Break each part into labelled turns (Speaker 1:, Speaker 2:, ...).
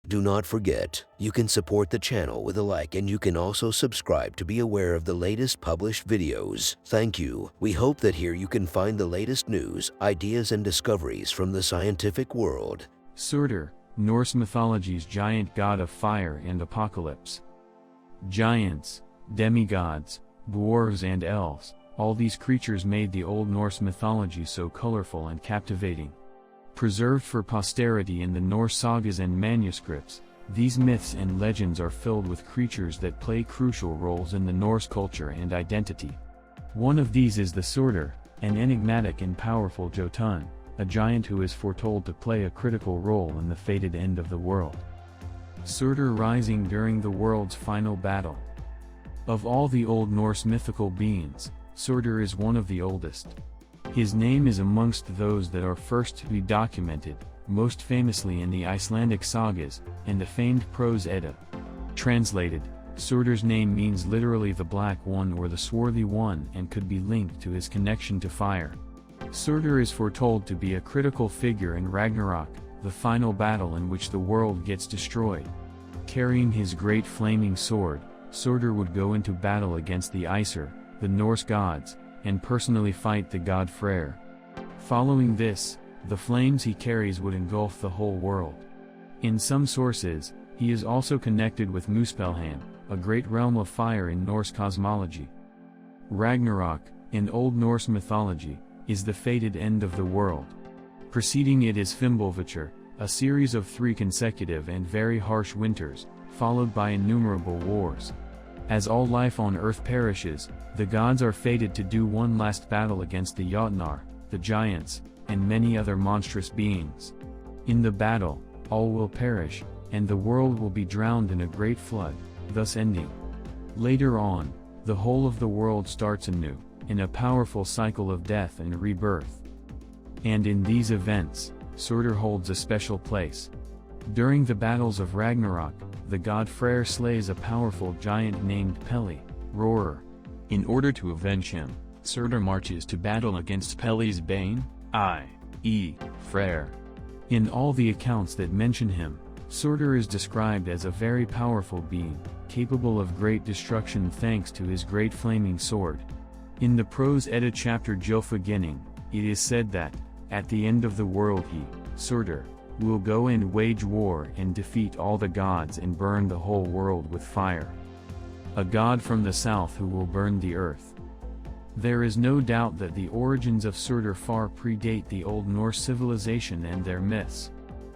Speaker 1: Do not forget, you can support the channel with a like, and you can also subscribe to be aware of the latest published videos. Thank you. We hope that here you can find the latest news, ideas, and discoveries from the scientific world.
Speaker 2: Surtr, Norse mythology's giant god of fire and apocalypse. Giants, demigods, dwarves and elves, all these creatures made the Old Norse mythology so colorful and captivating. Preserved for posterity in the Norse sagas and manuscripts, these myths and legends are filled with creatures that play crucial roles in the Norse culture and identity. One of these is the Surtr, an enigmatic and powerful Jötunn, a giant who is foretold to play a critical role in the fated end of the world. Surtr rising during the world's final battle. Of all the Old Norse mythical beings, Surtr is one of the oldest. His name is amongst those that are first to be documented, most famously in the Icelandic sagas, and the famed prose Edda. Translated, Surtr's name means literally the Black One or the Swarthy One, and could be linked to his connection to fire. Surtr is foretold to be a critical figure in Ragnarok, the final battle in which the world gets destroyed. Carrying his great flaming sword, Surtr would go into battle against the Aesir, the Norse gods, and personally fight the god Freyr. Following this, the flames he carries would engulf the whole world. In some sources, he is also connected with Muspelheim, a great realm of fire in Norse cosmology. Ragnarok, in Old Norse mythology, is the fated end of the world. Preceding it is Fimbulvitr, a series of 3 consecutive and very harsh winters, followed by innumerable wars. As all life on Earth perishes, the gods are fated to do one last battle against the Jötunnar, the giants, and many other monstrous beings. In the battle, all will perish, and the world will be drowned in a great flood, thus ending. Later on, the whole of the world starts anew, in a powerful cycle of death and rebirth. And in these events, Surtr holds a special place. During the battles of Ragnarok, the god Freyr slays a powerful giant named Peli, Roarer. In order to avenge him, Surtr marches to battle against Peli's bane, i.e., Freyr. In all the accounts that mention him, Surtr is described as a very powerful being, capable of great destruction thanks to his great flaming sword. In the prose Edda chapter Gylfaginning, it is said that, at the end of the world he, Surtr, will go and wage war and defeat all the gods and burn the whole world with fire. A god from the south who will burn the earth. There is no doubt that the origins of Surtr far predate the Old Norse civilization and their myths.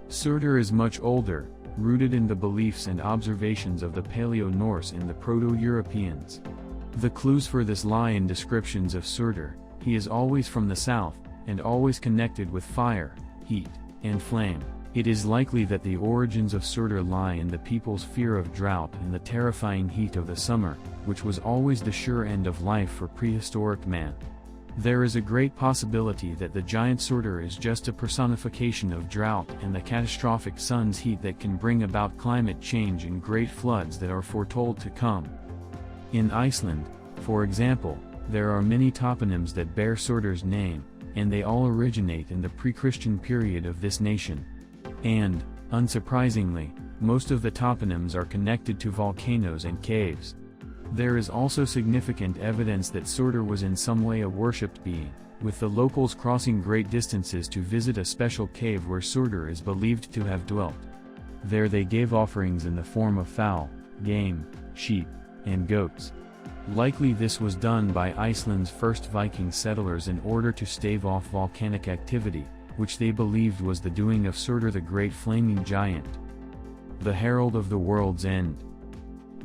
Speaker 2: Surtr is much older, rooted in the beliefs and observations of the Paleo-Norse and the Proto-Europeans. The clues for this lie in descriptions of Surtr. He is always from the south, and always connected with fire, heat, and flame. It is likely that the origins of Surtr lie in the people's fear of drought and the terrifying heat of the summer, which was always the sure end of life for prehistoric man. There is a great possibility that the giant Surtr is just a personification of drought and the catastrophic sun's heat that can bring about climate change and great floods that are foretold to come. In Iceland, for example, there are many toponyms that bear Surtr's name, and they all originate in the pre-Christian period of this nation. And, unsurprisingly, most of the toponyms are connected to volcanoes and caves. There is also significant evidence that Surtr was in some way a worshipped being, with the locals crossing great distances to visit a special cave where Surtr is believed to have dwelt. There they gave offerings in the form of fowl, game, sheep, and goats. Likely this was done by Iceland's first Viking settlers in order to stave off volcanic activity, which they believed was the doing of Surtr the great flaming giant. The herald of the world's end.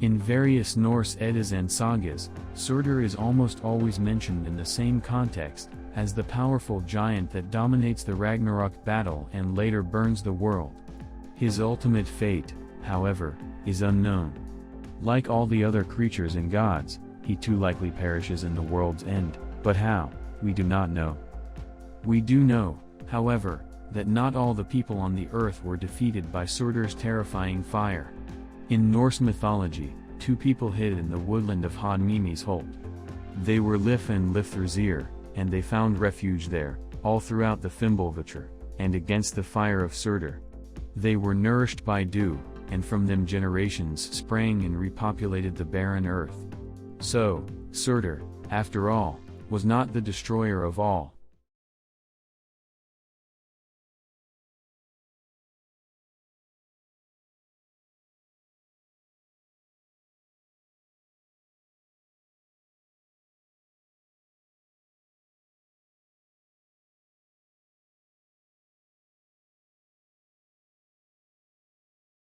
Speaker 2: In various Norse Eddas and sagas, Surtr is almost always mentioned in the same context, as the powerful giant that dominates the Ragnarok battle and later burns the world. His ultimate fate, however, is unknown. Like all the other creatures and gods, he too likely perishes in the world's end, but how, we do not know. We do know, However, that not all the people on the earth were defeated by Surtr's terrifying fire. In Norse mythology, two people hid in the woodland of Hodmimi's Holt. They were Lif and Lifthrazir, and they found refuge there, all throughout the Fimbulvitr, and against the fire of Surtr. They were nourished by dew, and from them generations sprang and repopulated the barren earth. So, Surtr, after all, was not the destroyer of all,